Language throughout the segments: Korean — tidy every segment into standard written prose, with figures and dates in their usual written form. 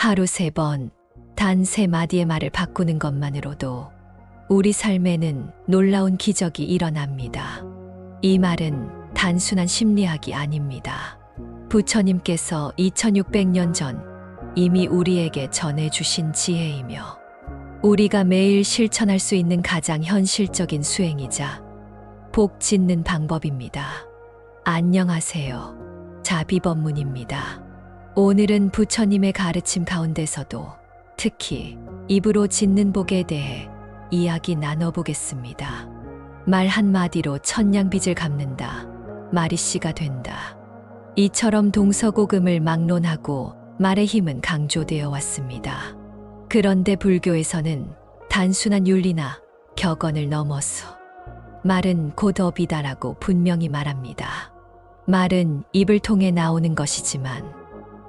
하루 3번, 단 3마디의 말을 바꾸는 것만으로도 우리 삶에는 놀라운 기적이 일어납니다. 이 말은 단순한 심리학이 아닙니다. 부처님께서 2600년 전 이미 우리에게 전해주신 지혜이며 우리가 매일 실천할 수 있는 가장 현실적인 수행이자 복 짓는 방법입니다. 안녕하세요. 자비법문입니다. 오늘은 부처님의 가르침 가운데서도 특히 입으로 짓는 복에 대해 이야기 나눠보겠습니다. 말 한마디로 천냥빚을 갚는다. 말이 씨가 된다. 이처럼 동서고금을 막론하고 말의 힘은 강조되어 왔습니다. 그런데 불교에서는 단순한 윤리나 격언을 넘어서 말은 곧 업이다라고 분명히 말합니다. 말은 입을 통해 나오는 것이지만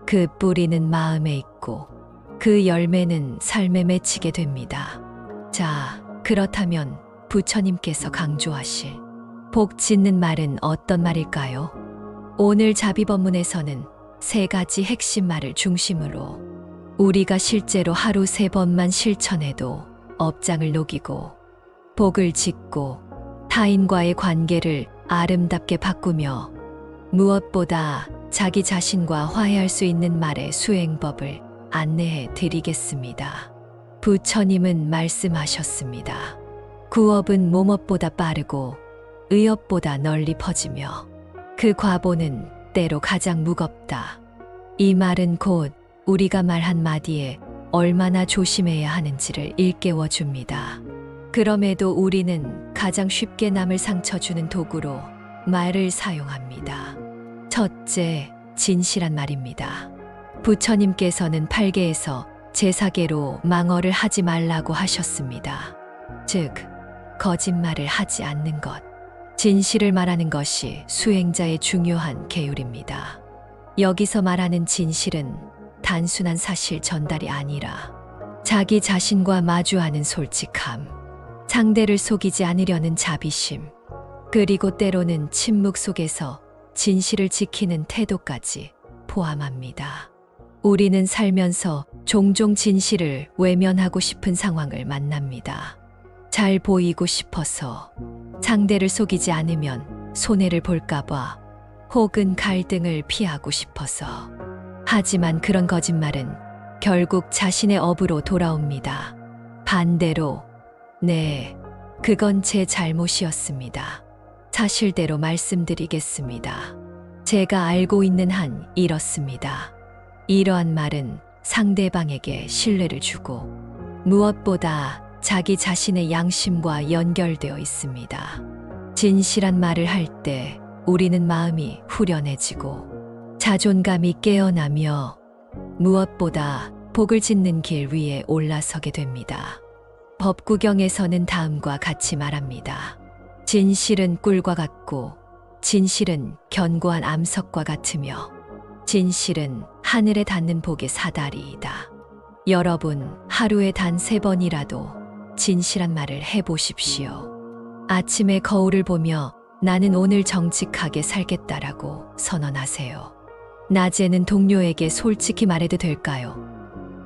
그 뿌리는 마음에 있고 그 열매는 삶에 맺히게 됩니다. 자, 그렇다면 부처님께서 강조하실 복 짓는 말은 어떤 말일까요? 오늘 자비법문에서는 3가지 핵심 말을 중심으로 우리가 실제로 하루 3번만 실천해도 업장을 녹이고 복을 짓고 타인과의 관계를 아름답게 바꾸며 무엇보다 자기 자신과 화해할 수 있는 말의 수행법을 안내해 드리겠습니다. 부처님은 말씀하셨습니다. 구업은 모업보다 빠르고 의업보다 널리 퍼지며 그 과보는 때로 가장 무겁다. 이 말은 곧 우리가 말 한마디에 얼마나 조심해야 하는지를 일깨워 줍니다. 그럼에도 우리는 가장 쉽게 남을 상처 주는 도구로 말을 사용합니다. 첫째, 진실한 말입니다. 부처님께서는 8계에서 제4계로 망언을 하지 말라고 하셨습니다. 즉, 거짓말을 하지 않는 것, 진실을 말하는 것이 수행자의 중요한 계율입니다. 여기서 말하는 진실은 단순한 사실 전달이 아니라 자기 자신과 마주하는 솔직함, 상대를 속이지 않으려는 자비심, 그리고 때로는 침묵 속에서 진실을 지키는 태도까지 포함합니다. 우리는 살면서 종종 진실을 외면하고 싶은 상황을 만납니다. 잘 보이고 싶어서, 상대를 속이지 않으면 손해를 볼까봐, 혹은 갈등을 피하고 싶어서. 하지만 그런 거짓말은 결국 자신의 업으로 돌아옵니다. 반대로, 네, 그건 제 잘못이었습니다. 사실대로 말씀드리겠습니다. 제가 알고 있는 한 이렇습니다. 이러한 말은 상대방에게 신뢰를 주고 무엇보다 자기 자신의 양심과 연결되어 있습니다. 진실한 말을 할 때 우리는 마음이 후련해지고 자존감이 깨어나며 무엇보다 복을 짓는 길 위에 올라서게 됩니다. 법구경에서는 다음과 같이 말합니다. 진실은 꿀과 같고 진실은 견고한 암석과 같으며 진실은 하늘에 닿는 복의 사다리이다. 여러분, 하루에 단 3번이라도 진실한 말을 해보십시오. 아침에 거울을 보며 나는 오늘 정직하게 살겠다라고 선언하세요. 낮에는 동료에게 솔직히 말해도 될까요?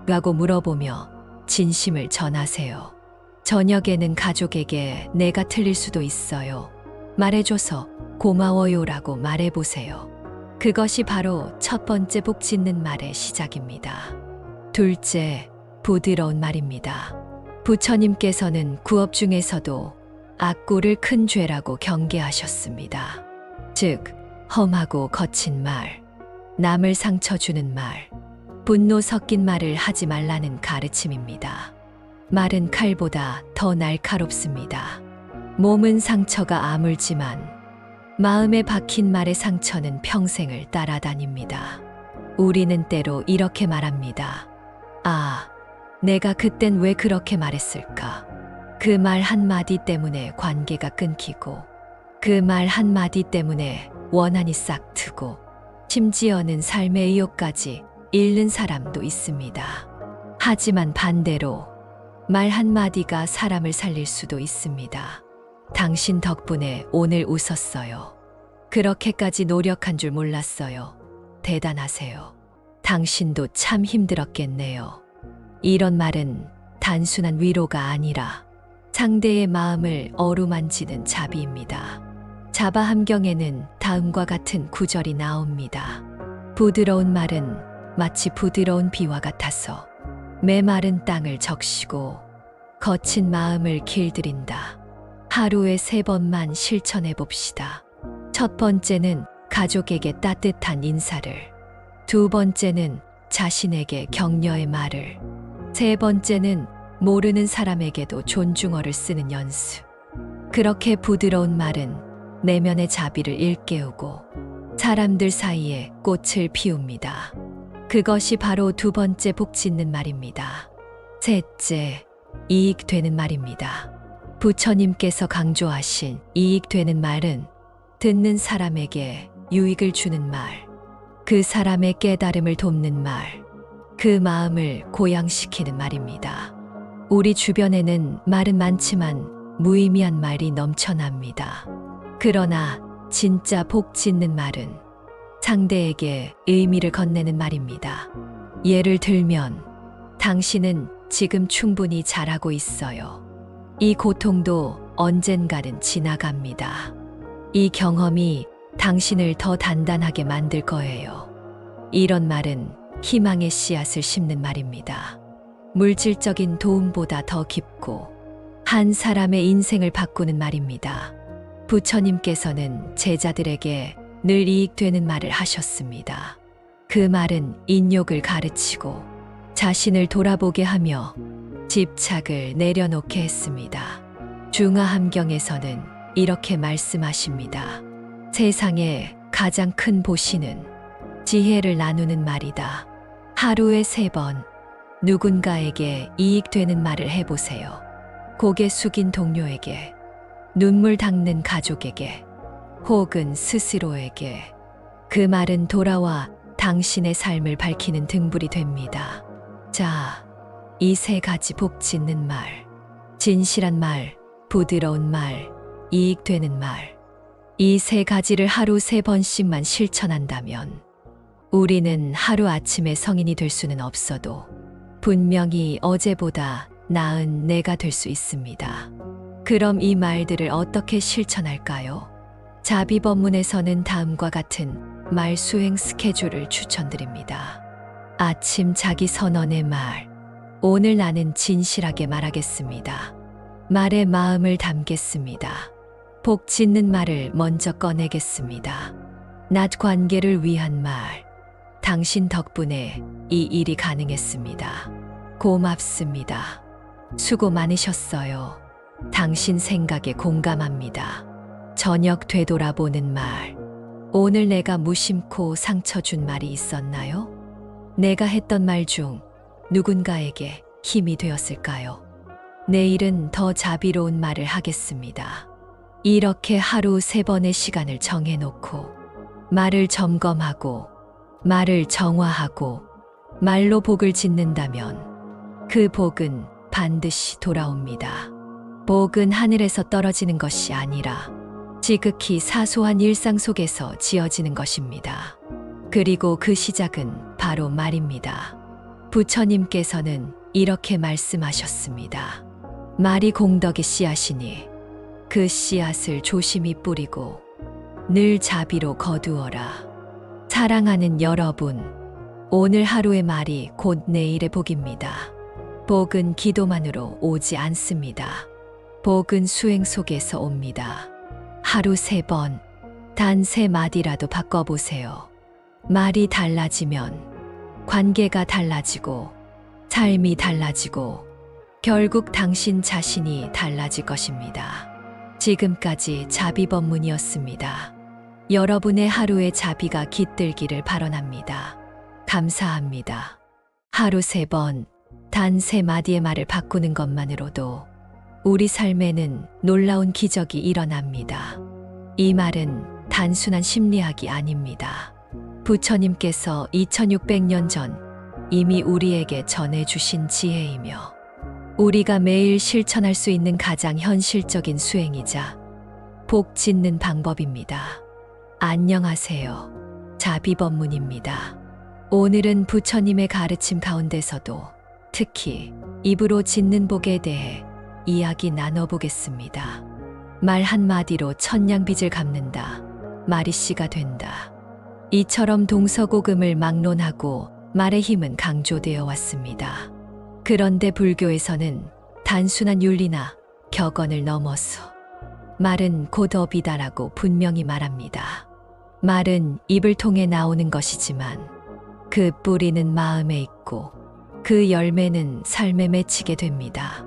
라고 물어보며 진심을 전하세요. 저녁에는 가족에게 내가 틀릴 수도 있어요. 말해줘서 고마워요라고 말해보세요. 그것이 바로 첫 번째 복 짓는 말의 시작입니다. 둘째, 부드러운 말입니다. 부처님께서는 구업 중에서도 악구를 큰 죄라고 경계하셨습니다. 즉, 험하고 거친 말, 남을 상처 주는 말, 분노 섞인 말을 하지 말라는 가르침입니다. 말은 칼보다 더 날카롭습니다. 몸은 상처가 아물지만 마음에 박힌 말의 상처는 평생을 따라다닙니다. 우리는 때로 이렇게 말합니다. 아, 내가 그땐 왜 그렇게 말했을까? 그 말 한마디 때문에 관계가 끊기고 그 말 한마디 때문에 원한이 싹 트고 심지어는 삶의 의욕까지 잃는 사람도 있습니다. 하지만 반대로 말 한마디가 사람을 살릴 수도 있습니다. 당신 덕분에 오늘 웃었어요. 그렇게까지 노력한 줄 몰랐어요. 대단하세요. 당신도 참 힘들었겠네요. 이런 말은 단순한 위로가 아니라 상대의 마음을 어루만지는 자비입니다. 자바 함경에는 다음과 같은 구절이 나옵니다. 부드러운 말은 마치 부드러운 비와 같아서 메마른 땅을 적시고 거친 마음을 길들인다. 하루에 3번만 실천해 봅시다. 첫 번째는 가족에게 따뜻한 인사를, 두 번째는 자신에게 격려의 말을, 세 번째는 모르는 사람에게도 존중어를 쓰는 연습. 그렇게 부드러운 말은 내면의 자비를 일깨우고 사람들 사이에 꽃을 피웁니다. 그것이 바로 두 번째 복 짓는 말입니다. 셋째, 이익 되는 말입니다. 부처님께서 강조하신 이익 되는 말은 듣는 사람에게 유익을 주는 말, 그 사람의 깨달음을 돕는 말, 그 마음을 고양시키는 말입니다. 우리 주변에는 말은 많지만 무의미한 말이 넘쳐납니다. 그러나 진짜 복 짓는 말은 상대에게 의미를 건네는 말입니다. 예를 들면, 당신은 지금 충분히 잘하고 있어요. 이 고통도 언젠가는 지나갑니다. 이 경험이 당신을 더 단단하게 만들 거예요. 이런 말은 희망의 씨앗을 심는 말입니다. 물질적인 도움보다 더 깊고 한 사람의 인생을 바꾸는 말입니다. 부처님께서는 제자들에게 늘 이익되는 말을 하셨습니다. 그 말은 인욕을 가르치고 자신을 돌아보게 하며 집착을 내려놓게 했습니다. 중화함경에서는 이렇게 말씀하십니다. 세상에 가장 큰 보시는 지혜를 나누는 말이다. 하루에 3번 누군가에게 이익되는 말을 해보세요. 고개 숙인 동료에게, 눈물 닦는 가족에게, 혹은 스스로에게. 그 말은 돌아와 당신의 삶을 밝히는 등불이 됩니다. 자, 이 3가지 복 짓는 말, 진실한 말, 부드러운 말, 이익되는 말. 이 3가지를 하루 3번씩만 실천한다면 우리는 하루아침에 성인이 될 수는 없어도 분명히 어제보다 나은 내가 될 수 있습니다. 그럼 이 말들을 어떻게 실천할까요? 자비법문에서는 다음과 같은 말 수행 스케줄을 추천드립니다. 아침 자기 선언의 말. 오늘 나는 진실하게 말하겠습니다. 말에 마음을 담겠습니다. 복 짓는 말을 먼저 꺼내겠습니다. 낮 관계를 위한 말. 당신 덕분에 이 일이 가능했습니다. 고맙습니다. 수고 많으셨어요. 당신 생각에 공감합니다. 저녁 되돌아보는 말. 오늘 내가 무심코 상처 준 말이 있었나요? 내가 했던 말 중 누군가에게 힘이 되었을까요? 내일은 더 자비로운 말을 하겠습니다. 이렇게 하루 3번의 시간을 정해놓고 말을 점검하고 말을 정화하고 말로 복을 짓는다면 그 복은 반드시 돌아옵니다. 복은 하늘에서 떨어지는 것이 아니라 지극히 사소한 일상 속에서 지어지는 것입니다. 그리고 그 시작은 바로 말입니다. 부처님께서는 이렇게 말씀하셨습니다. 말이 공덕의 씨앗이니 그 씨앗을 조심히 뿌리고 늘 자비로 거두어라. 사랑하는 여러분, 오늘 하루의 말이 곧 내일의 복입니다. 복은 기도만으로 오지 않습니다. 복은 수행 속에서 옵니다. 하루 3번, 단 3마디라도 바꿔보세요. 말이 달라지면 관계가 달라지고 삶이 달라지고 결국 당신 자신이 달라질 것입니다. 지금까지 자비법문이었습니다. 여러분의 하루의 자비가 깃들기를 발언합니다. 감사합니다. 하루 3번, 단 3마디의 말을 바꾸는 것만으로도 우리 삶에는 놀라운 기적이 일어납니다. 이 말은 단순한 심리학이 아닙니다. 부처님께서 2600년 전 이미 우리에게 전해주신 지혜이며 우리가 매일 실천할 수 있는 가장 현실적인 수행이자 복 짓는 방법입니다. 안녕하세요. 자비법문입니다. 오늘은 부처님의 가르침 가운데서도 특히 입으로 짓는 복에 대해 이야기 나눠보겠습니다. 말 한마디로 천냥빚을 갚는다. 말이 씨가 된다. 이처럼 동서고금을 막론하고 말의 힘은 강조되어 왔습니다. 그런데 불교에서는 단순한 윤리나 격언을 넘어서 말은 곧 업이다라고 분명히 말합니다. 말은 입을 통해 나오는 것이지만 그 뿌리는 마음에 있고 그 열매는 삶에 맺히게 됩니다.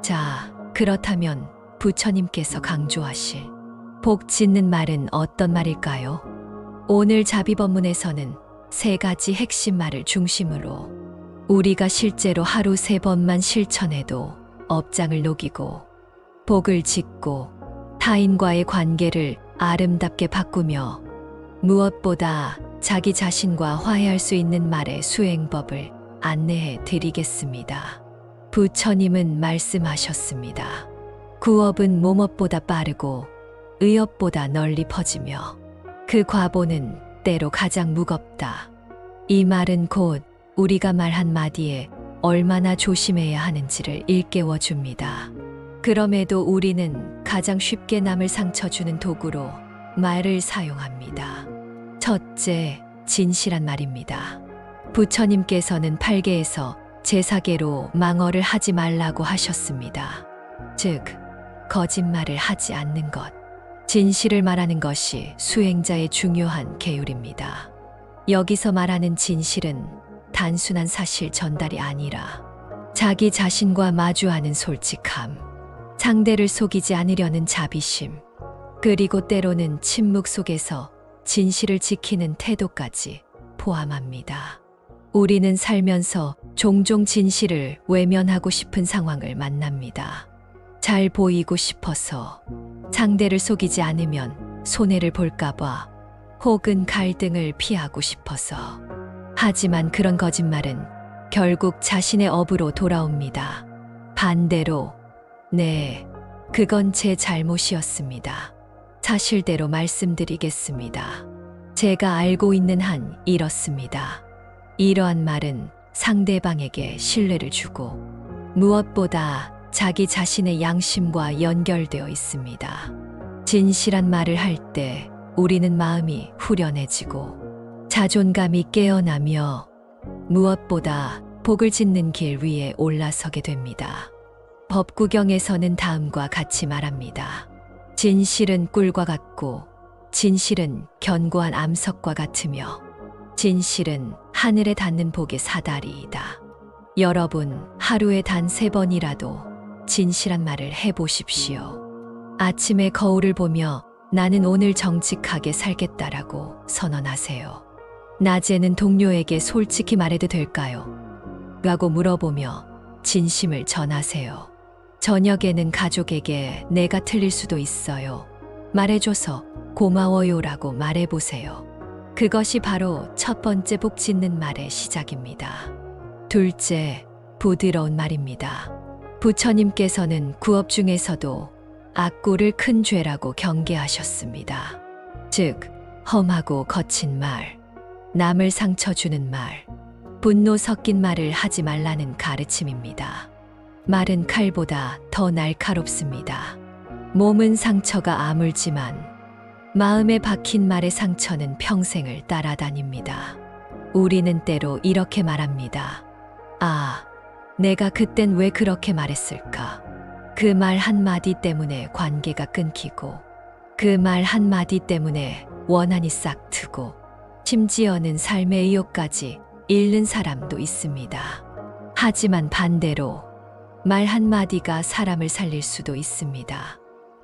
자, 그렇다면 부처님께서 강조하실 복 짓는 말은 어떤 말일까요? 오늘 자비법문에서는 3가지 핵심 말을 중심으로 우리가 실제로 하루 3번만 실천해도 업장을 녹이고 복을 짓고 타인과의 관계를 아름답게 바꾸며 무엇보다 자기 자신과 화해할 수 있는 말의 수행법을 안내해 드리겠습니다. 부처님은 말씀하셨습니다. 구업은 몸업보다 빠르고 의업보다 널리 퍼지며 그 과보는 때로 가장 무겁다. 이 말은 곧 우리가 말 한마디에 얼마나 조심해야 하는지를 일깨워 줍니다. 그럼에도 우리는 가장 쉽게 남을 상처 주는 도구로 말을 사용합니다. 첫째, 진실한 말입니다. 부처님께서는 8계에서 제4계로 망언을 하지 말라고 하셨습니다. 즉, 거짓말을 하지 않는 것. 진실을 말하는 것이 수행자의 중요한 계율입니다. 여기서 말하는 진실은 단순한 사실 전달이 아니라 자기 자신과 마주하는 솔직함, 상대를 속이지 않으려는 자비심, 그리고 때로는 침묵 속에서 진실을 지키는 태도까지 포함합니다. 우리는 살면서 종종 진실을 외면하고 싶은 상황을 만납니다. 잘 보이고 싶어서, 상대를 속이지 않으면 손해를 볼까봐, 혹은 갈등을 피하고 싶어서. 하지만 그런 거짓말은 결국 자신의 업으로 돌아옵니다. 반대로, 네, 그건 제 잘못이었습니다. 사실대로 말씀드리겠습니다. 제가 알고 있는 한 이렇습니다. 이러한 말은 상대방에게 신뢰를 주고 무엇보다 자기 자신의 양심과 연결되어 있습니다. 진실한 말을 할 때 우리는 마음이 후련해지고 자존감이 깨어나며 무엇보다 복을 짓는 길 위에 올라서게 됩니다. 법구경에서는 다음과 같이 말합니다. 진실은 꿀과 같고 진실은 견고한 암석과 같으며 진실은 하늘에 닿는 복의 사다리이다. 여러분, 하루에 단 3번이라도 진실한 말을 해보십시오. 아침에 거울을 보며 나는 오늘 정직하게 살겠다라고 선언하세요. 낮에는 동료에게 솔직히 말해도 될까요? 라고 물어보며 진심을 전하세요. 저녁에는 가족에게 내가 틀릴 수도 있어요. 말해줘서 고마워요라고 말해보세요. 그것이 바로 첫 번째 복 짓는 말의 시작입니다. 둘째, 부드러운 말입니다. 부처님께서는 구업 중에서도 악고를 큰 죄라고 경계하셨습니다. 즉, 험하고 거친 말, 남을 상처 주는 말, 분노 섞인 말을 하지 말라는 가르침입니다. 말은 칼보다 더 날카롭습니다. 몸은 상처가 아물지만 마음에 박힌 말의 상처는 평생을 따라다닙니다. 우리는 때로 이렇게 말합니다. 아, 내가 그땐 왜 그렇게 말했을까? 그 말 한마디 때문에 관계가 끊기고 그 말 한마디 때문에 원한이 싹 트고 심지어는 삶의 의욕까지 잃는 사람도 있습니다. 하지만 반대로 말 한마디가 사람을 살릴 수도 있습니다.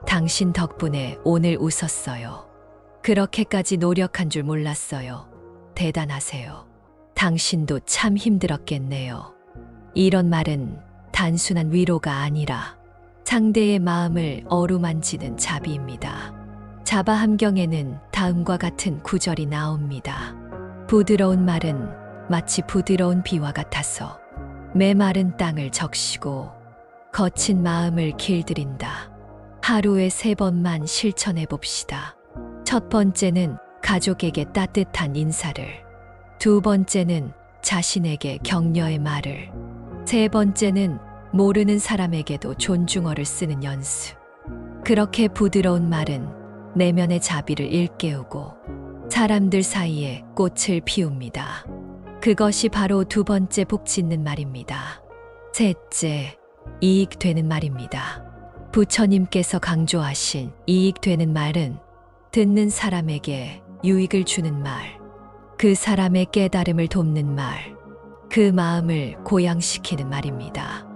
당신 덕분에 오늘 웃었어요. 그렇게까지 노력한 줄 몰랐어요. 대단하세요. 당신도 참 힘들었겠네요. 이런 말은 단순한 위로가 아니라 상대의 마음을 어루만지는 자비입니다. 자바함경에는 다음과 같은 구절이 나옵니다. 부드러운 말은 마치 부드러운 비와 같아서 메마른 땅을 적시고 거친 마음을 길들인다. 하루에 3번만 실천해 봅시다. 첫 번째는 가족에게 따뜻한 인사를, 두 번째는 자신에게 격려의 말을, 세 번째는 모르는 사람에게도 존중어를 쓰는 연습. 그렇게 부드러운 말은 내면의 자비를 일깨우고 사람들 사이에 꽃을 피웁니다. 그것이 바로 두 번째 복 짓는 말입니다. 셋째, 이익되는 말입니다. 부처님께서 강조하신 이익되는 말은 듣는 사람에게 유익을 주는 말, 그 사람의 깨달음을 돕는 말, 그 마음을 고양시키는 말입니다.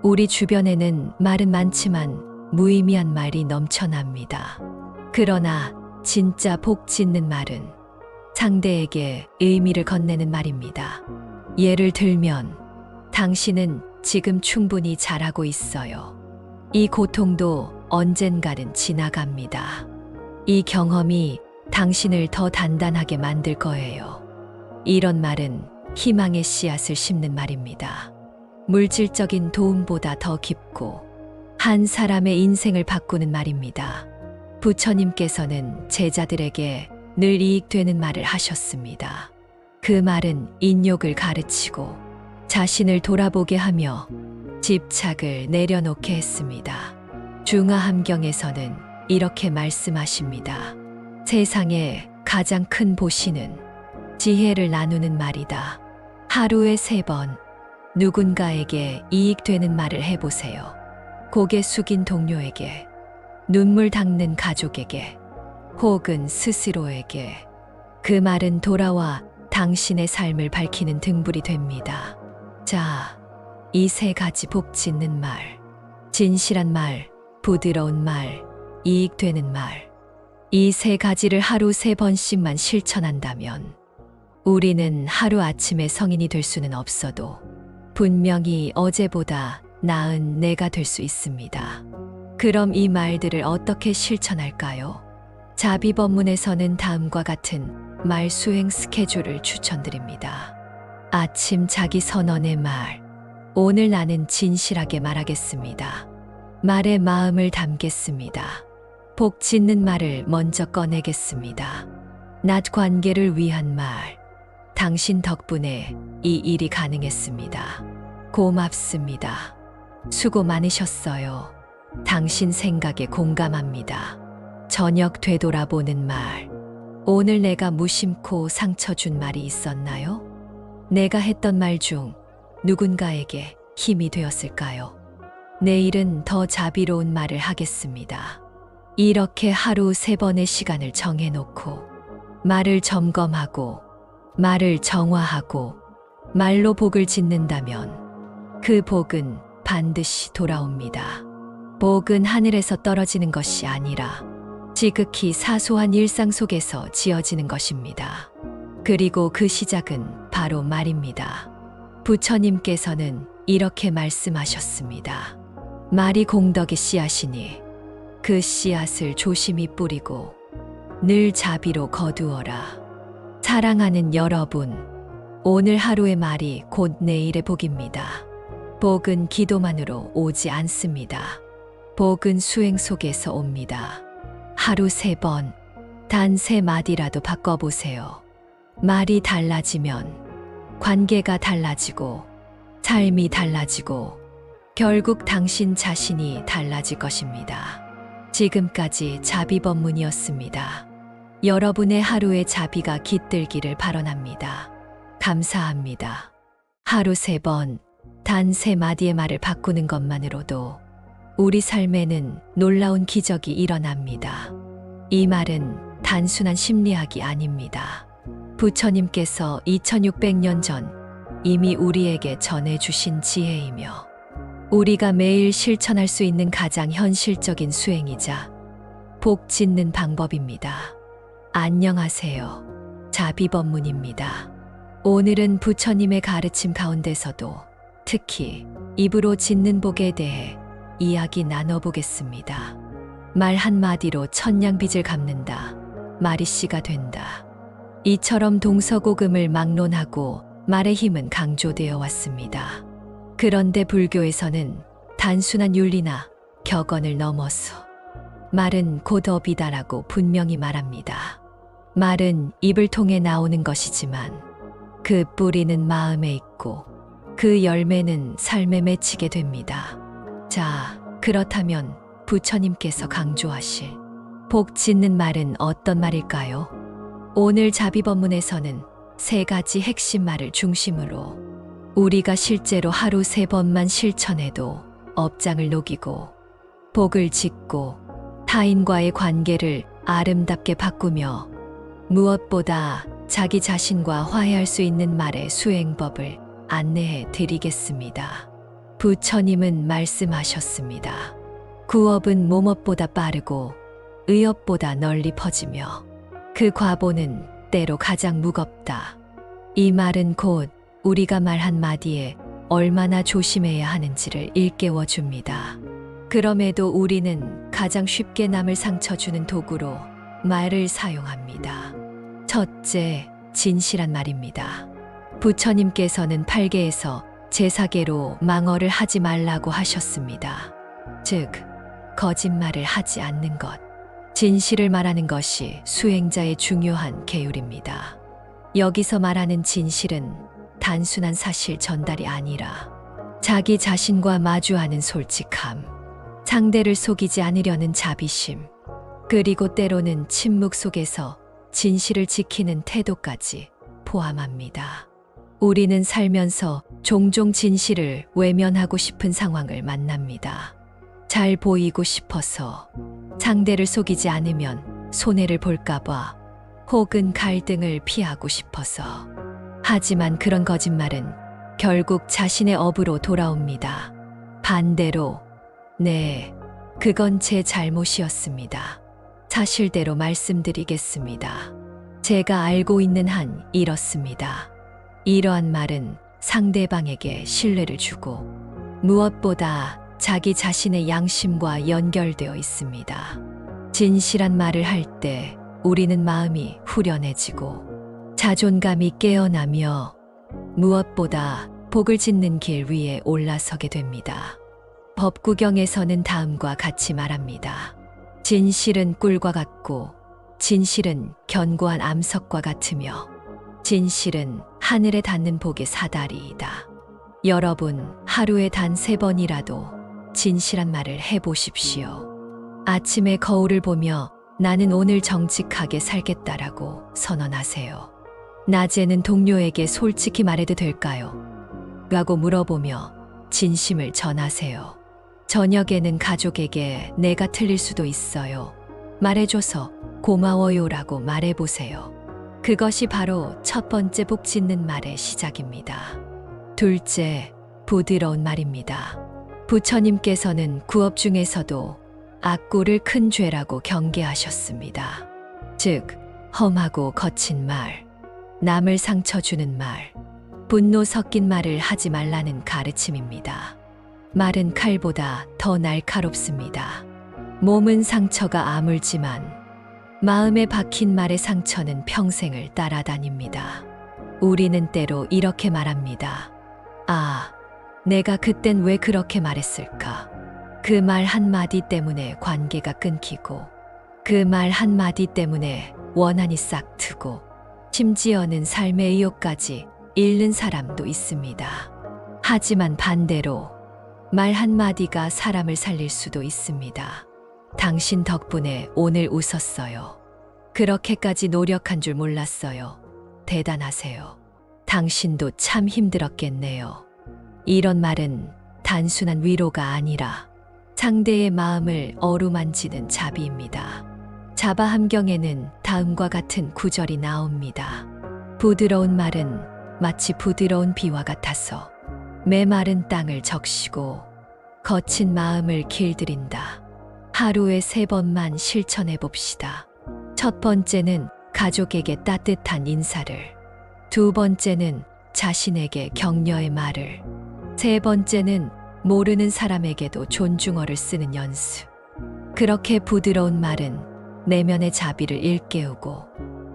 우리 주변에는 말은 많지만 무의미한 말이 넘쳐납니다. 그러나 진짜 복 짓는 말은 상대에게 의미를 건네는 말입니다. 예를 들면, 당신은 지금 충분히 잘하고 있어요. 이 고통도 언젠가는 지나갑니다. 이 경험이 당신을 더 단단하게 만들 거예요. 이런 말은 희망의 씨앗을 심는 말입니다. 물질적인 도움보다 더 깊고 한 사람의 인생을 바꾸는 말입니다. 부처님께서는 제자들에게 늘 이익되는 말을 하셨습니다. 그 말은 인욕을 가르치고 자신을 돌아보게 하며 집착을 내려놓게 했습니다. 중화함경에서는 이렇게 말씀하십니다. 세상에 가장 큰 보시는 지혜를 나누는 말이다. 하루에 3번 누군가에게 이익되는 말을 해보세요. 고개 숙인 동료에게, 눈물 닦는 가족에게, 혹은 스스로에게. 그 말은 돌아와 당신의 삶을 밝히는 등불이 됩니다. 자, 이 3가지 복 짓는 말, 진실한 말, 부드러운 말, 이익되는 말. 이 3가지를 하루 3번씩만 실천한다면 우리는 하루아침에 성인이 될 수는 없어도 분명히 어제보다 나은 내가 될 수 있습니다. 그럼 이 말들을 어떻게 실천할까요? 자비법문에서는 다음과 같은 말 수행 스케줄을 추천드립니다. 아침 자기 선언의 말. 오늘 나는 진실하게 말하겠습니다. 말에 마음을 담겠습니다. 복 짓는 말을 먼저 꺼내겠습니다. 낮 관계를 위한 말. 당신 덕분에 이 일이 가능했습니다. 고맙습니다. 수고 많으셨어요. 당신 생각에 공감합니다. 저녁 되돌아보는 말. 오늘 내가 무심코 상처 준 말이 있었나요? 내가 했던 말 중 누군가에게 힘이 되었을까요? 내일은 더 자비로운 말을 하겠습니다. 이렇게 하루 3번의 시간을 정해놓고 말을 점검하고 말을 정화하고 말로 복을 짓는다면 그 복은 반드시 돌아옵니다. 복은 하늘에서 떨어지는 것이 아니라 지극히 사소한 일상 속에서 지어지는 것입니다. 그리고 그 시작은 바로 말입니다. 부처님께서는 이렇게 말씀하셨습니다. 말이 공덕의 씨앗이니 그 씨앗을 조심히 뿌리고 늘 자비로 거두어라. 사랑하는 여러분, 오늘 하루의 말이 곧 내일의 복입니다. 복은 기도만으로 오지 않습니다. 복은 수행 속에서 옵니다. 하루 3번, 단 3마디라도 바꿔보세요. 말이 달라지면 관계가 달라지고 삶이 달라지고 결국 당신 자신이 달라질 것입니다. 지금까지 자비법문이었습니다. 여러분의 하루의 자비가 깃들기를 발언합니다. 감사합니다. 하루 3번, 단 3마디의 말을 바꾸는 것만으로도 우리 삶에는 놀라운 기적이 일어납니다. 이 말은 단순한 심리학이 아닙니다. 부처님께서 2600년 전 이미 우리에게 전해주신 지혜이며 우리가 매일 실천할 수 있는 가장 현실적인 수행이자 복 짓는 방법입니다. 안녕하세요. 자비법문입니다. 오늘은 부처님의 가르침 가운데서도 특히 입으로 짓는 복에 대해 이야기 나눠보겠습니다. 말 한마디로 천냥빚을 갚는다. 말이 씨가 된다. 이처럼 동서고금을 막론하고 말의 힘은 강조되어 왔습니다. 그런데 불교에서는 단순한 윤리나 격언을 넘어서 말은 곧 업이다라고 분명히 말합니다. 말은 입을 통해 나오는 것이지만 그 뿌리는 마음에 있고 그 열매는 삶에 맺히게 됩니다. 자, 그렇다면 부처님께서 강조하실 복 짓는 말은 어떤 말일까요? 오늘 자비법문에서는 세 가지 핵심 말을 중심으로 우리가 실제로 하루 3번만 실천해도 업장을 녹이고 복을 짓고 타인과의 관계를 아름답게 바꾸며 무엇보다 자기 자신과 화해할 수 있는 말의 수행법을 안내해 드리겠습니다. 부처님은 말씀하셨습니다. 구업은 모업보다 빠르고 의업보다 널리 퍼지며 그 과보는 때로 가장 무겁다. 이 말은 곧 우리가 말 한마디에 얼마나 조심해야 하는지를 일깨워 줍니다. 그럼에도 우리는 가장 쉽게 남을 상처 주는 도구로 말을 사용합니다. 첫째, 진실한 말입니다. 부처님께서는 8계에서 제4계로 망어를 하지 말라고 하셨습니다. 즉, 거짓말을 하지 않는 것, 진실을 말하는 것이 수행자의 중요한 계율입니다. 여기서 말하는 진실은 단순한 사실 전달이 아니라 자기 자신과 마주하는 솔직함, 상대를 속이지 않으려는 자비심, 그리고 때로는 침묵 속에서 진실을 지키는 태도까지 포함합니다. 우리는 살면서 종종 진실을 외면하고 싶은 상황을 만납니다. 잘 보이고 싶어서, 상대를 속이지 않으면 손해를 볼까봐, 혹은 갈등을 피하고 싶어서. 하지만 그런 거짓말은 결국 자신의 업으로 돌아옵니다. 반대로, 네, 그건 제 잘못이었습니다. 사실대로 말씀드리겠습니다. 제가 알고 있는 한 이렇습니다. 이러한 말은 상대방에게 신뢰를 주고 무엇보다 자기 자신의 양심과 연결되어 있습니다. 진실한 말을 할 때 우리는 마음이 후련해지고 자존감이 깨어나며 무엇보다 복을 짓는 길 위에 올라서게 됩니다. 법구경에서는 다음과 같이 말합니다. 진실은 꿀과 같고 진실은 견고한 암석과 같으며 진실은 하늘에 닿는 복의 사다리이다. 여러분, 하루에 단 3번이라도 진실한 말을 해보십시오. 아침에 거울을 보며 나는 오늘 정직하게 살겠다라고 선언하세요. 낮에는 동료에게 솔직히 말해도 될까요? 라고 물어보며 진심을 전하세요. 저녁에는 가족에게 내가 틀릴 수도 있어요. 말해줘서 고마워요라고 말해보세요. 그것이 바로 첫 번째 복 짓는 말의 시작입니다. 둘째, 부드러운 말입니다. 부처님께서는 구업 중에서도 악고를 큰 죄라고 경계하셨습니다. 즉, 험하고 거친 말, 남을 상처 주는 말, 분노 섞인 말을 하지 말라는 가르침입니다. 말은 칼보다 더 날카롭습니다. 몸은 상처가 아물지만 마음에 박힌 말의 상처는 평생을 따라다닙니다. 우리는 때로 이렇게 말합니다. 아, 내가 그땐 왜 그렇게 말했을까? 그 말 한마디 때문에 관계가 끊기고 그 말 한마디 때문에 원한이 싹 트고 심지어는 삶의 의욕까지 잃는 사람도 있습니다. 하지만 반대로 말 한마디가 사람을 살릴 수도 있습니다. 당신 덕분에 오늘 웃었어요. 그렇게까지 노력한 줄 몰랐어요. 대단하세요. 당신도 참 힘들었겠네요. 이런 말은 단순한 위로가 아니라 상대의 마음을 어루만지는 자비입니다. 자바함경에는 다음과 같은 구절이 나옵니다. 부드러운 말은 마치 부드러운 비와 같아서 메마른 땅을 적시고 거친 마음을 길들인다. 하루에 3번만 실천해 봅시다. 첫 번째는 가족에게 따뜻한 인사를, 두 번째는 자신에게 격려의 말을, 세 번째는 모르는 사람에게도 존중어를 쓰는 연습. 그렇게 부드러운 말은 내면의 자비를 일깨우고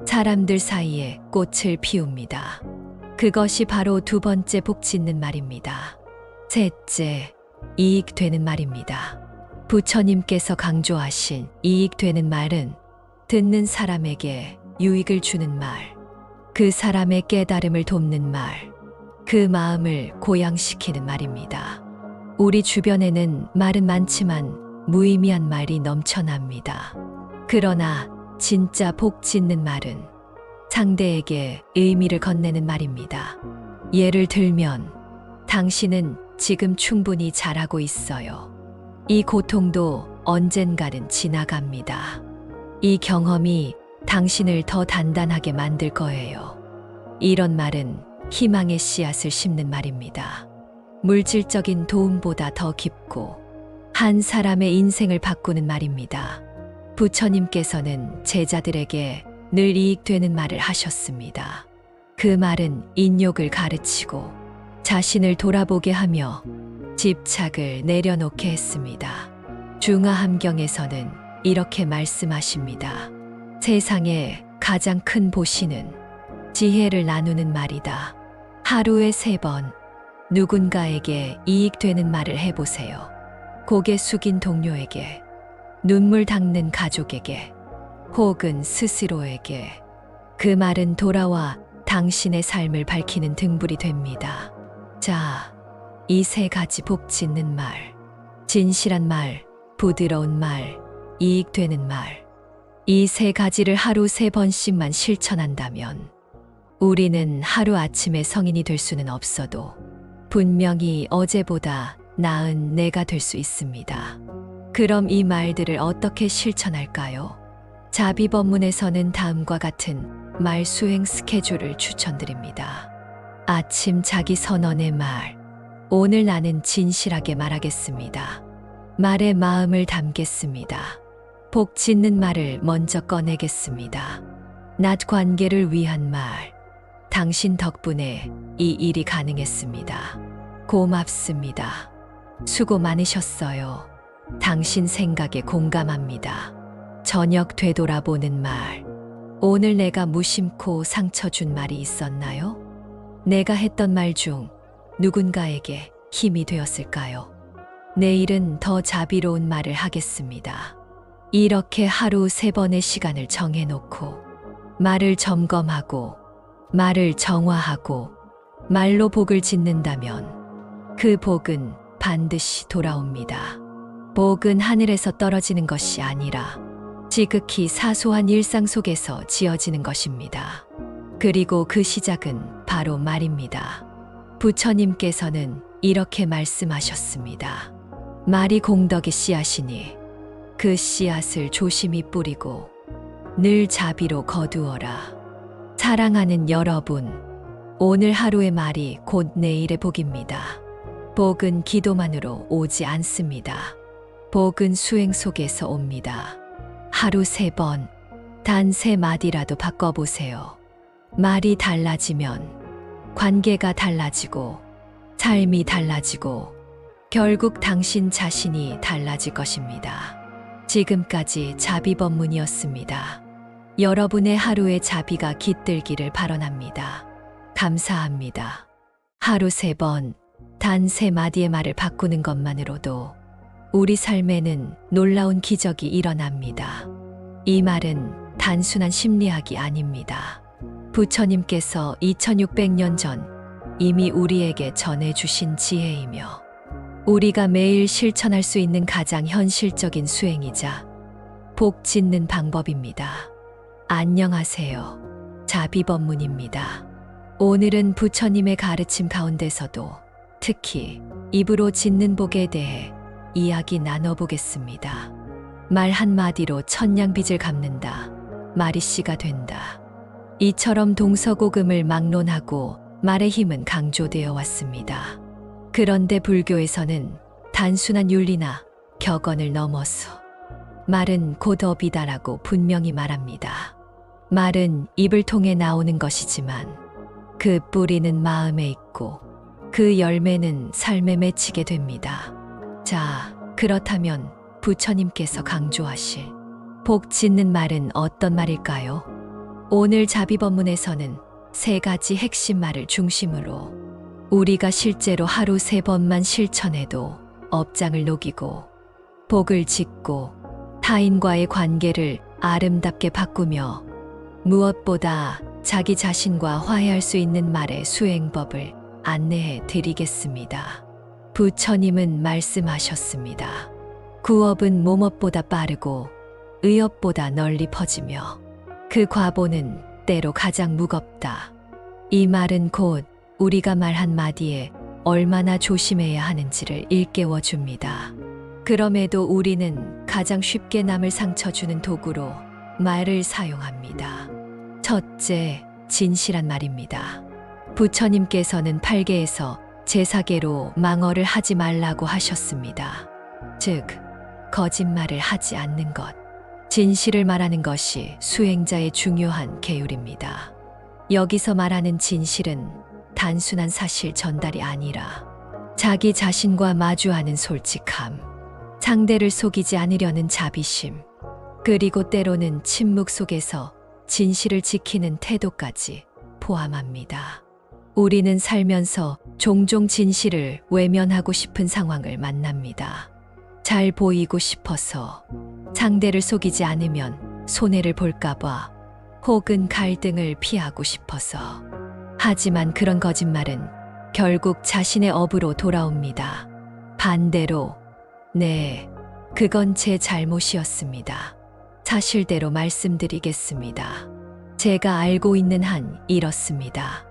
사람들 사이에 꽃을 피웁니다. 그것이 바로 두 번째 복 짓는 말입니다. 셋째, 이익되는 말입니다. 부처님께서 강조하신 이익되는 말은 듣는 사람에게 유익을 주는 말, 그 사람의 깨달음을 돕는 말, 그 마음을 고양시키는 말입니다. 우리 주변에는 말은 많지만 무의미한 말이 넘쳐납니다. 그러나 진짜 복 짓는 말은 상대에게 의미를 건네는 말입니다. 예를 들면, 당신은 지금 충분히 잘하고 있어요. 이 고통도 언젠가는 지나갑니다. 이 경험이 당신을 더 단단하게 만들 거예요. 이런 말은 희망의 씨앗을 심는 말입니다. 물질적인 도움보다 더 깊고 한 사람의 인생을 바꾸는 말입니다. 부처님께서는 제자들에게 늘 이익되는 말을 하셨습니다. 그 말은 인욕을 가르치고 자신을 돌아보게 하며 집착을 내려놓게 했습니다. 중화함경에서는 이렇게 말씀하십니다. 세상에 가장 큰 보시는 지혜를 나누는 말이다. 하루에 3번 누군가에게 이익되는 말을 해보세요. 고개 숙인 동료에게, 눈물 닦는 가족에게, 혹은 스스로에게. 그 말은 돌아와 당신의 삶을 밝히는 등불이 됩니다. 자, 이 3가지 복 짓는 말, 진실한 말, 부드러운 말, 이익되는 말. 이 3가지를 하루 3번씩만 실천한다면 우리는 하루아침에 성인이 될 수는 없어도 분명히 어제보다 나은 내가 될 수 있습니다. 그럼 이 말들을 어떻게 실천할까요? 자비법문에서는 다음과 같은 말 수행 스케줄을 추천드립니다. 아침 자기 선언의 말. 오늘 나는 진실하게 말하겠습니다. 말에 마음을 담겠습니다. 복 짓는 말을 먼저 꺼내겠습니다. 낮 관계를 위한 말. 당신 덕분에 이 일이 가능했습니다. 고맙습니다. 수고 많으셨어요. 당신 생각에 공감합니다. 저녁 되돌아보는 말. 오늘 내가 무심코 상처 준 말이 있었나요? 내가 했던 말 중 누군가에게 힘이 되었을까요? 내일은 더 자비로운 말을 하겠습니다. 이렇게 하루 3번의 시간을 정해놓고 말을 점검하고 말을 정화하고 말로 복을 짓는다면 그 복은 반드시 돌아옵니다. 복은 하늘에서 떨어지는 것이 아니라 지극히 사소한 일상 속에서 지어지는 것입니다. 그리고 그 시작은 바로 말입니다. 부처님께서는 이렇게 말씀하셨습니다. 말이 공덕의 씨앗이니 그 씨앗을 조심히 뿌리고 늘 자비로 거두어라. 사랑하는 여러분, 오늘 하루의 말이 곧 내일의 복입니다. 복은 기도만으로 오지 않습니다. 복은 수행 속에서 옵니다. 하루 3번, 단 3마디라도 바꿔보세요. 말이 달라지면 관계가 달라지고 삶이 달라지고 결국 당신 자신이 달라질 것입니다. 지금까지 자비법문이었습니다. 여러분의 하루의 자비가 깃들기를 발언합니다. 감사합니다. 하루 3번, 단 3마디의 말을 바꾸는 것만으로도 우리 삶에는 놀라운 기적이 일어납니다. 이 말은 단순한 심리학이 아닙니다. 부처님께서 2600년 전 이미 우리에게 전해주신 지혜이며 우리가 매일 실천할 수 있는 가장 현실적인 수행이자 복 짓는 방법입니다. 안녕하세요. 자비법문입니다. 오늘은 부처님의 가르침 가운데서도 특히 입으로 짓는 복에 대해 이야기 나눠보겠습니다. 말 한마디로 천냥빚을 갚는다. 말이 씨가 된다. 이처럼 동서고금을 막론하고 말의 힘은 강조되어 왔습니다. 그런데 불교에서는 단순한 윤리나 격언을 넘어서 말은 곧 업이다라고 분명히 말합니다. 말은 입을 통해 나오는 것이지만 그 뿌리는 마음에 있고 그 열매는 삶에 맺히게 됩니다. 자, 그렇다면 부처님께서 강조하실 복 짓는 말은 어떤 말일까요? 오늘 자비법문에서는 3가지 핵심 말을 중심으로 우리가 실제로 하루 3번만 실천해도 업장을 녹이고 복을 짓고 타인과의 관계를 아름답게 바꾸며 무엇보다 자기 자신과 화해할 수 있는 말의 수행법을 안내해 드리겠습니다. 부처님은 말씀하셨습니다. 구업은 몸업보다 빠르고 의업보다 널리 퍼지며 그 과보는 때로 가장 무겁다. 이 말은 곧 우리가 말 한마디에 얼마나 조심해야 하는지를 일깨워 줍니다. 그럼에도 우리는 가장 쉽게 남을 상처 주는 도구로 말을 사용합니다. 첫째, 진실한 말입니다. 부처님께서는 8계에서 제4계로 망어를 하지 말라고 하셨습니다. 즉, 거짓말을 하지 않는 것, 진실을 말하는 것이 수행자의 중요한 계율입니다. 여기서 말하는 진실은 단순한 사실 전달이 아니라 자기 자신과 마주하는 솔직함, 상대를 속이지 않으려는 자비심, 그리고 때로는 침묵 속에서 진실을 지키는 태도까지 포함합니다. 우리는 살면서 종종 진실을 외면하고 싶은 상황을 만납니다. 잘 보이고 싶어서, 상대를 속이지 않으면 손해를 볼까봐, 혹은 갈등을 피하고 싶어서. 하지만 그런 거짓말은 결국 자신의 업으로 돌아옵니다. 반대로, 네, 그건 제 잘못이었습니다. 사실대로 말씀드리겠습니다. 제가 알고 있는 한 이렇습니다.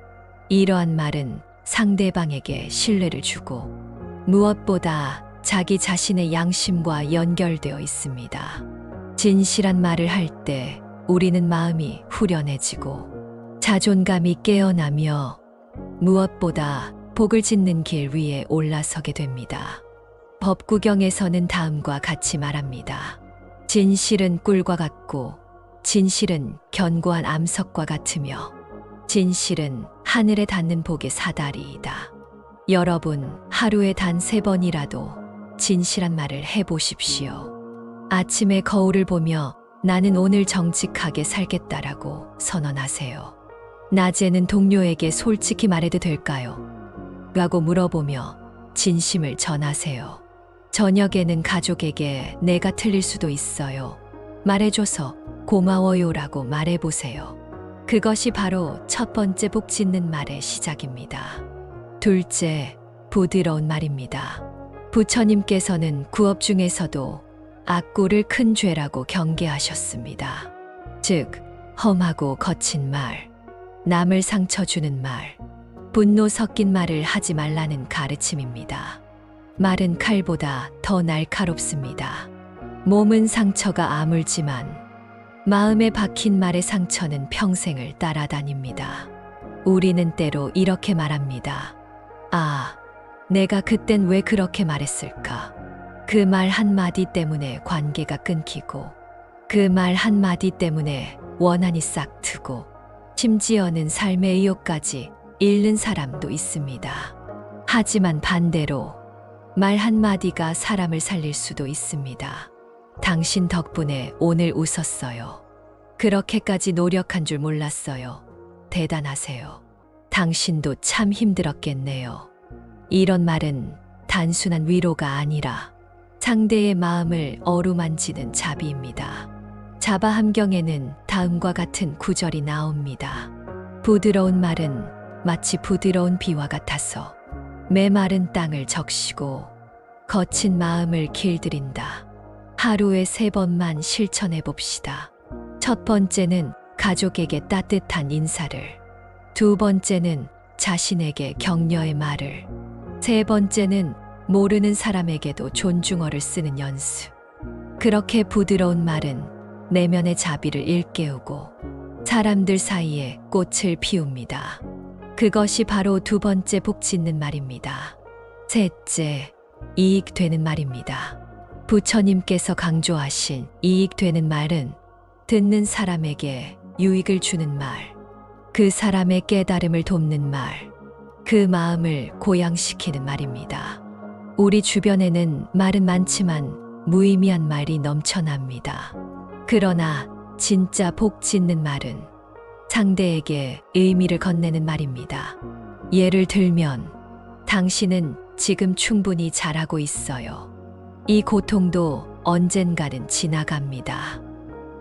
이러한 말은 상대방에게 신뢰를 주고 무엇보다 자기 자신의 양심과 연결되어 있습니다. 진실한 말을 할 때 우리는 마음이 후련해지고 자존감이 깨어나며 무엇보다 복을 짓는 길 위에 올라서게 됩니다. 법구경에서는 다음과 같이 말합니다. 진실은 꿀과 같고 진실은 견고한 암석과 같으며 진실은 하늘에 닿는 복의 사다리이다. 여러분, 하루에 단 3번이라도 진실한 말을 해보십시오. 아침에 거울을 보며 나는 오늘 정직하게 살겠다라고 선언하세요. 낮에는 동료에게 솔직히 말해도 될까요? 라고 물어보며 진심을 전하세요. 저녁에는 가족에게 내가 틀릴 수도 있어요. 말해줘서 고마워요라고 말해보세요. 그것이 바로 첫 번째 복 짓는 말의 시작입니다. 둘째, 부드러운 말입니다. 부처님께서는 구업 중에서도 악고를 큰 죄라고 경계하셨습니다. 즉, 험하고 거친 말, 남을 상처 주는 말, 분노 섞인 말을 하지 말라는 가르침입니다. 말은 칼보다 더 날카롭습니다. 몸은 상처가 아물지만 마음에 박힌 말의 상처는 평생을 따라다닙니다. 우리는 때로 이렇게 말합니다. 아, 내가 그땐 왜 그렇게 말했을까? 그 말 한마디 때문에 관계가 끊기고 그 말 한마디 때문에 원한이 싹 트고 심지어는 삶의 의욕까지 잃는 사람도 있습니다. 하지만 반대로 말 한마디가 사람을 살릴 수도 있습니다. 당신 덕분에 오늘 웃었어요. 그렇게까지 노력한 줄 몰랐어요. 대단하세요. 당신도 참 힘들었겠네요. 이런 말은 단순한 위로가 아니라 상대의 마음을 어루만지는 자비입니다. 자바함경에는 다음과 같은 구절이 나옵니다. 부드러운 말은 마치 부드러운 비와 같아서 메마른 땅을 적시고 거친 마음을 길들인다. 하루에 3번만 실천해 봅시다. 첫 번째는 가족에게 따뜻한 인사를, 두 번째는 자신에게 격려의 말을, 세 번째는 모르는 사람에게도 존중어를 쓰는 연습. 그렇게 부드러운 말은 내면의 자비를 일깨우고 사람들 사이에 꽃을 피웁니다. 그것이 바로 두 번째 복 짓는 말입니다. 셋째, 이익되는 말입니다. 부처님께서 강조하신 이익되는 말은 듣는 사람에게 유익을 주는 말, 그 사람의 깨달음을 돕는 말, 그 마음을 고양시키는 말입니다. 우리 주변에는 말은 많지만 무의미한 말이 넘쳐납니다. 그러나 진짜 복 짓는 말은 상대에게 의미를 건네는 말입니다. 예를 들면, 당신은 지금 충분히 잘하고 있어요. 이 고통도 언젠가는 지나갑니다.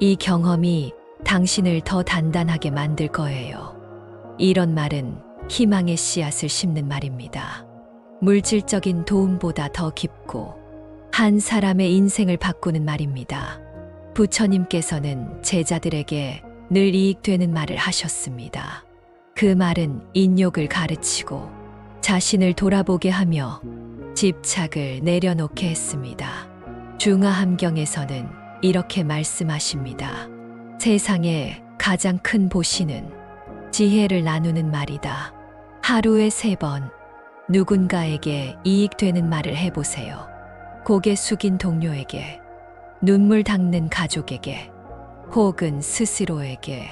이 경험이 당신을 더 단단하게 만들 거예요. 이런 말은 희망의 씨앗을 심는 말입니다. 물질적인 도움보다 더 깊고 한 사람의 인생을 바꾸는 말입니다. 부처님께서는 제자들에게 늘 이익되는 말을 하셨습니다. 그 말은 인욕을 가르치고 자신을 돌아보게 하며 집착을 내려놓게 했습니다. 중화함경에서는 이렇게 말씀하십니다. 세상에 가장 큰 보시는 지혜를 나누는 말이다. 하루에 3번 누군가에게 이익되는 말을 해보세요. 고개 숙인 동료에게, 눈물 닦는 가족에게, 혹은 스스로에게.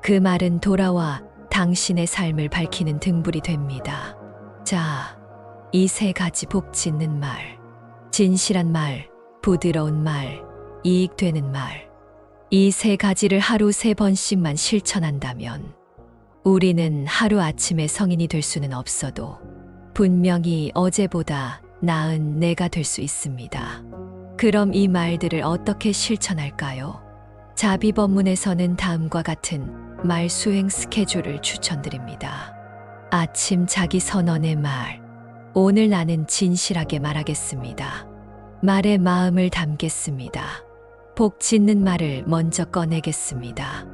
그 말은 돌아와 당신의 삶을 밝히는 등불이 됩니다. 자, 이 3가지 복 짓는 말, 진실한 말, 부드러운 말, 이익되는 말. 이 3가지를 하루 3번씩만 실천한다면 우리는 하루아침에 성인이 될 수는 없어도 분명히 어제보다 나은 내가 될 수 있습니다. 그럼 이 말들을 어떻게 실천할까요? 자비법문에서는 다음과 같은 말 수행 스케줄을 추천드립니다. 아침 자기 선언의 말. 오늘 나는 진실하게 말하겠습니다. 말에 마음을 담겠습니다. 복 짓는 말을 먼저 꺼내겠습니다.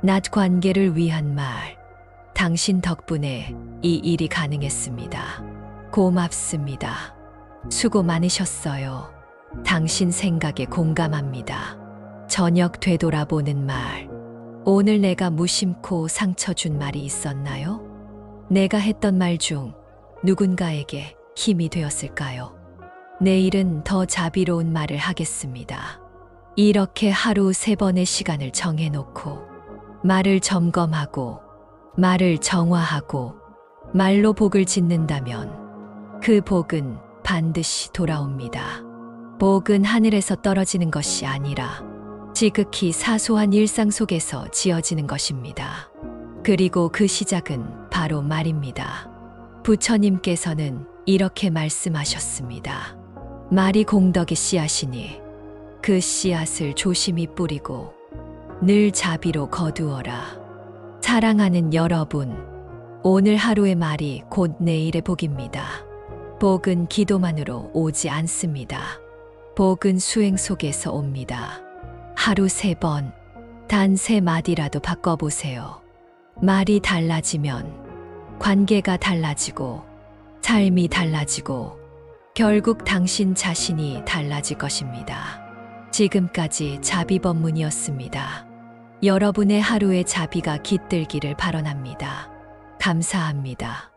낮 관계를 위한 말. 당신 덕분에 이 일이 가능했습니다. 고맙습니다. 수고 많으셨어요. 당신 생각에 공감합니다. 저녁 되돌아보는 말. 오늘 내가 무심코 상처 준 말이 있었나요? 내가 했던 말 중 누군가에게 힘이 되었을까요? 내일은 더 자비로운 말을 하겠습니다. 이렇게 하루 3번의 시간을 정해놓고 말을 점검하고 말을 정화하고 말로 복을 짓는다면 그 복은 반드시 돌아옵니다. 복은 하늘에서 떨어지는 것이 아니라 지극히 사소한 일상 속에서 지어지는 것입니다. 그리고 그 시작은 바로 말입니다. 부처님께서는 이렇게 말씀하셨습니다. 말이 공덕의 씨앗이니 그 씨앗을 조심히 뿌리고 늘 자비로 거두어라. 사랑하는 여러분, 오늘 하루의 말이 곧 내일의 복입니다. 복은 기도만으로 오지 않습니다. 복은 수행 속에서 옵니다. 하루 3번, 단 3마디라도 바꿔보세요. 말이 달라지면 관계가 달라지고 삶이 달라지고 결국 당신 자신이 달라질 것입니다. 지금까지 자비법문이었습니다. 여러분의 하루의 자비가 깃들기를 발언합니다. 감사합니다.